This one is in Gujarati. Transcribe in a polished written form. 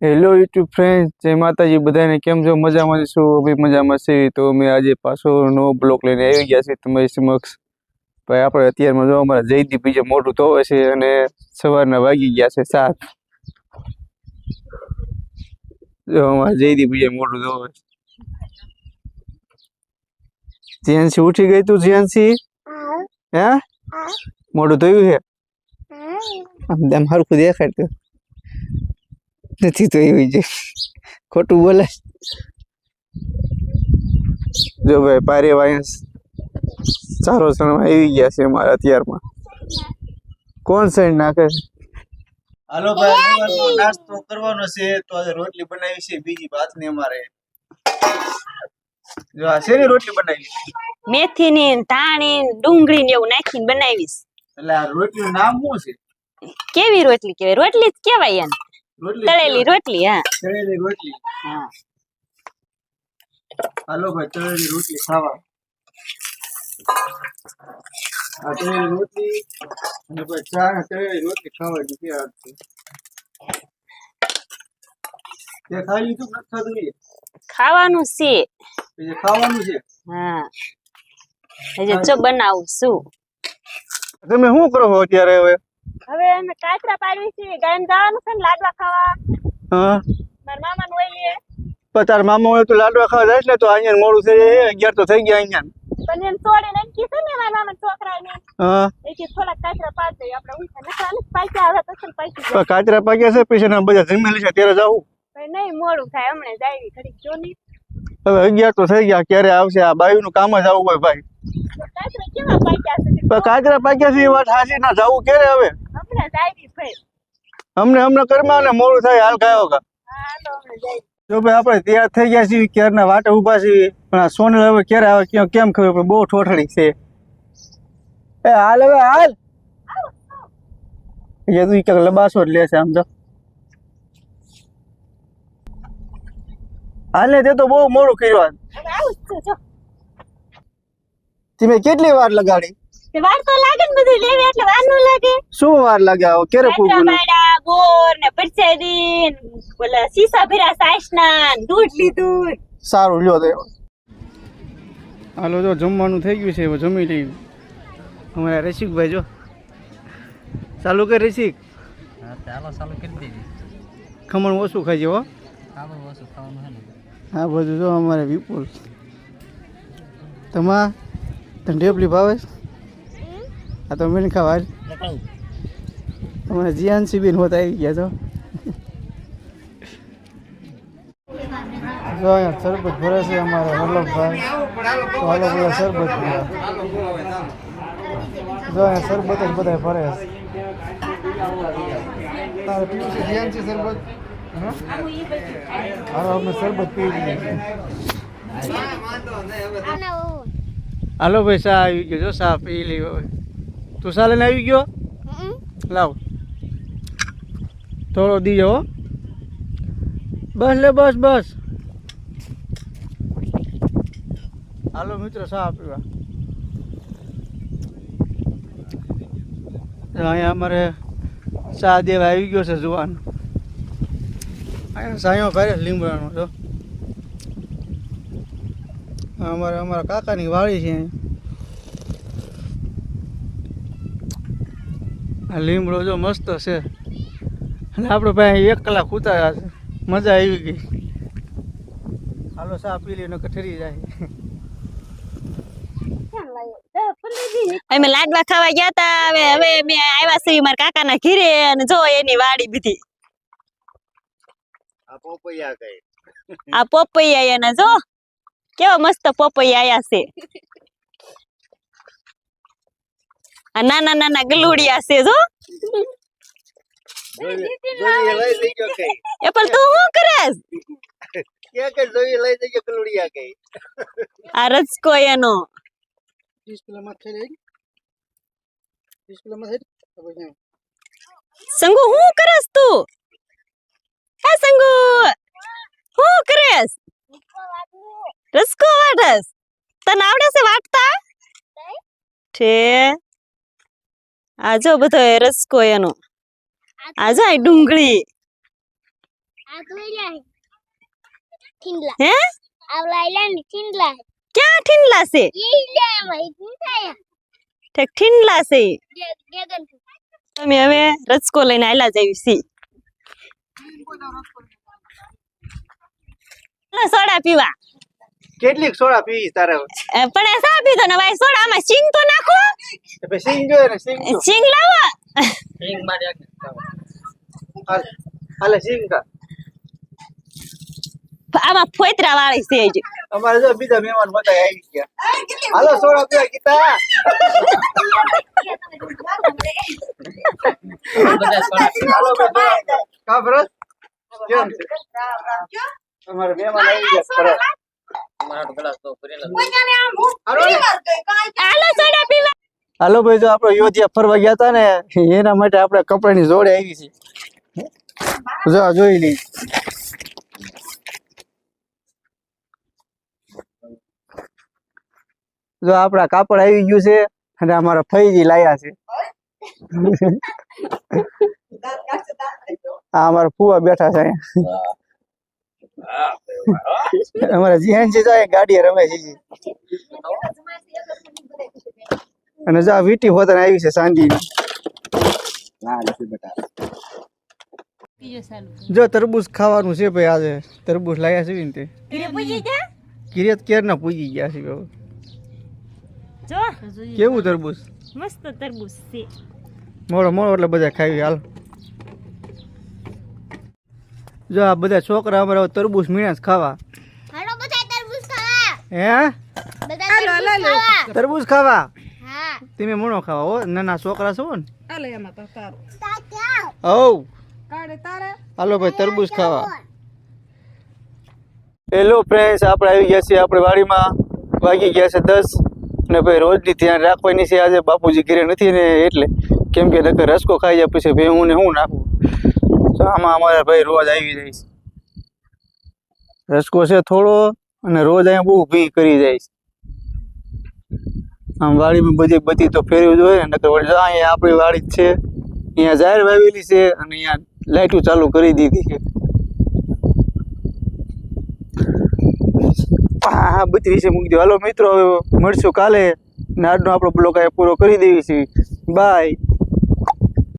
હેલો યુટ્યુબ ફ્રેન્ડ, જય માતાજી બધાને. કેમ છો? મજામાં છું? અમે મજામાં છીએ. તો અમે આજે પાછો નો બ્લોક લઈને આવી ગયા છે તમારી સમક્ષ. ભાઈ આપણે અત્યારમાં જો અમારા જયદીપ બીજે મોટું ધોવે છે અને સવારના વાગી ગયા છે 7. જો અમારા જયદીપ બીજે મોટું ધોવે. જીયાનસી ઉઠી ગઈ તું? જીયાનસી હે મોટું ધોયું છે? આમ હરખું દેખાડતું નથી તો એવી છે, ખોટું બોલે. જો ભાઈ પારે વાયસ ચારો સણમાં આવી ગયા છે અમારા અત્યારમાં. કોણ સાઈડ નાખે છે? હાલો ભાઈ, નાસ્તો કરવાનો છે તો આજે રોટલી બનાવી છે બીજી ભાતની અમારે. જો આ શેની રોટલી બનાવી? મેથી ની, ધાણી, ડુંગળી ને એવું નાખીને બનાવીશ. એટલે આ રોટલીનું નામ શું છે? કેવી રોટલી કહેવાય? રોટલી જ કહેવાય એને. તળેલી રોટલી. હા, તળેલી રોટલી. હા. હાલો ભાઈ, તળેલી રોટલી ખાવા. આ તળેલી રોટલી અને પછી ચા ને તળેલી રોટલી ખાવા દીધી આ છે. તે ખાઈ લીધું? નથી ખાધું? ખાવાનું છે. એ ખાવાનું છે. હા, હજી જો બનાવું છું. તમે શું કરો છો અત્યારે? હવે અમે કાચરા પાડવી છે. ગાયન જવાનું છે ને લાડવા ખાવા. હા, મારા મામા નું ઓલી પણ તાર મામા હોય તો લાડવા ખાવા જાય ને તો અહીંયા મોડું થઈ જાય. 11 તો થઈ ગયા અહીંયા. પણ એને તોડી નાખી છે ને મારા મામા છોકરાને. હા, એટલે થોડા કાચરા પાડ દઈએ આપણે. ઊંચા નખાને પાક્યા આવે તો છે પાકી જાય. પણ કાચરા પાક્યા છે પછી ના બધા જમેલી છે ત્યારે જાવું. નહીં મોડું થાય, હમણાં જાય ઘડીક જો નહીં. હવે 11 તો થઈ ગયા, ક્યારે આવશે? આ બાયું નું કામ જ આવું હોય ભાઈ. કાચરા કેવા પાક્યા છે? પણ કાચરા પાક્યા છે એ વાત હાચી. ના જાવું ક્યારે હવે? હમણાં જાય ભાઈ. અમને કરમાં ને મોડું થાય હાલ ખાયો કા. હા તો હમણાં જાય. જો ભાઈ આપણે તૈયાર થઈ ગયા છીએ, ક્યારના વાટે ઉભા છીએ, પણ આ સોનલ હવે ક્યારે આવે કેમ ખબર પડે? બહુ ઠોઠડી છે. એ હાલ હવે હાલ. એ તું ક્યાંક લબાસો જ લે છે આમ તો. હાલ ને તે તો બહુ મોડું કર્યું. હવે આવું જ છે જો. તમે કેટલી વાર લગાડી? તે વાર તો લાગે ને, બધું લેવી એટલે વાર ન લાગે. શું વાર લાગે? આવો ક્યારે પૂગું? કાચરા ગોર ને પરસેદી બોલા સીસા ભર્યા સાસના દૂધ લીધું. સારું લ્યો તો. હાલો જો જમવાનું થઈ ગયું છે, હવે જમી લઈ. અમારા રસિકભાઈ જો ચાલુ કર. રસિક ચાલુ કરી દીધી. ખમણ ઓછું ખાઈ હો. હા બધું જો અમારે વિપુલ. તમા તને ઢેપલી ભાવે? આ તો મેં ખાવા. અમારે જીયાનસી બેન હોતા આવી ગયા છો. જો અહીંયા શરબત ભરે છે અમારે વલ્લભભાઈ. તો હાલો બધા શરબત પીવા. જો અહીંયા શરબત જ બધા ભરે છે. તારે પીવું છે જીયાનસી શરબત? હાલો અમે શરબત પી લઈએ. હાલો ભાઈ, ચા આવી ગયો. જો ચા પી લઈ. હવે તું ચા લઈને આવી ગયો? લાવ થોડો દીજો. બસ લે, બસ બસ. હાલો મિત્રો ચા પીવા. અહીંયા અમારે ચા દેવા આવી ગયો છે જુવાન. અહીંયા સાયો કરે લીમડાનો. જો અમારા કાકાની વાડી છે. આ લીમડો જો મસ્ત છે. અને આપણે ભાઈ 1 કલાક ઉતાર્યા છે. મજા આવી ગઈ. હાલો ચા પી લઈને ઠરી જાય. અમે લાડવા ખાવા ગયા તા. હવે અમે આવ્યા છીએ મારા કાકાના ઘરે અને જો એની વાડી બધી. આ પોપૈયા ગઈ. આ પોપૈયા એના જો કેવા મસ્ત પોપૈયા આયા છે. આ નાના નાના ગલુડિયા છે જો. એ પણ તું શું કરેસ? આ રચકો એનો. સંગુ શું કરેસ તું? હે સંગુ શું કરેસ? રસકો વાટસ? તને આવડે છે વાટતા? છે આ જો બધો રસકો એનો. આ જો ડુંગળી. હે ક્યાં ઠીંડલા છે ઠીક ઠીંડલા છે તમે હવે રચકો લઈને આયલા જઈએ છીએ હાલો સોડા પીવા કેટલીક સોડા પીવી તારે પણ એ સા પીધો ને ભાઈ સોડામાં સિંગ તો નાખો પછી સિંગ જોઈએ ને સિંગ સિંગ લાવો હાલે સિંગ કા આમાં ફોતરા વાળી છે હજી અમારે જો બીજા મહેમાન બધા આવી ગયા હાલો સોડા પીવા ગીતા હાલો કા ભરત કેમ છે અમારે મહેમાન આવી ગયા ભરત હાલો સોડા પીવા હાલો ભાઈ જો આપણે યોધ્યા ફરવા ગયા હતા ને એના માટે આપણે કપડાની જોડે આવી છે જો આ જોઈ લઈ જો આપણા કાપડ આવી ગયું છે અને અમારા ફઈજી લાયા છે આ અમારા ફુવા બેઠા છે અહીંયા અમારા જીહાન છે જાય ગાડી રમે છે અને જો આ વીટી હોતન આવી છે સાંજી જો તરબૂચ ખાવાનું છે ભાઈ આજે તરબૂચ લાયા છે ને તે કિરિયત કેર ના પૂજી ગયા છે જો કેવું તરબૂચ મસ્ત તરબૂચ છે મોડો મોડો એટલે બધા ખાવી હાલ જો આ બધા છોકરા અમારા તરબૂચ મીણા જ ખાવા હે તરબૂચ ખાવા તમે મોણો ખાવા હો નાના છોકરા છો ને હવ હાલો ભાઈ તરબૂચ ખાવા હેલો ફ્રેન્ડ્સ આપણે આવી ગયા છીએ આપણે વાડીમાં વાગી ગયા છે 10 ને ભાઈ રોજની ધ્યાન રાખવાની છે આજે બાપુજી ઘરે નથી ને એટલે કેમ કે નકર રસકો ખાઈ જાય પછી ભાઈ હું ને હું નાખું તો આમાં અમારા ભાઈ રોજ આવી જાય છે રસકો છે થોડો અને રોજ અહીંયા બહુ ભી કરી જાય છે આમ વાડીમાં બધી તો ફેરવી જોઈએ ને નકર વળી અહીંયા આપણી વાડી જ છે અહીંયા જાહેર વાવેલી છે અને અહીંયા લાઈટો ચાલુ કરી દીધી છે હા બધી વિશે મૂકી દો હાલો મિત્રો હવે મળશું કાલે ને આજનો આપણો બ્લોગ અહીંયા પૂરો કરી દેવી છે બાય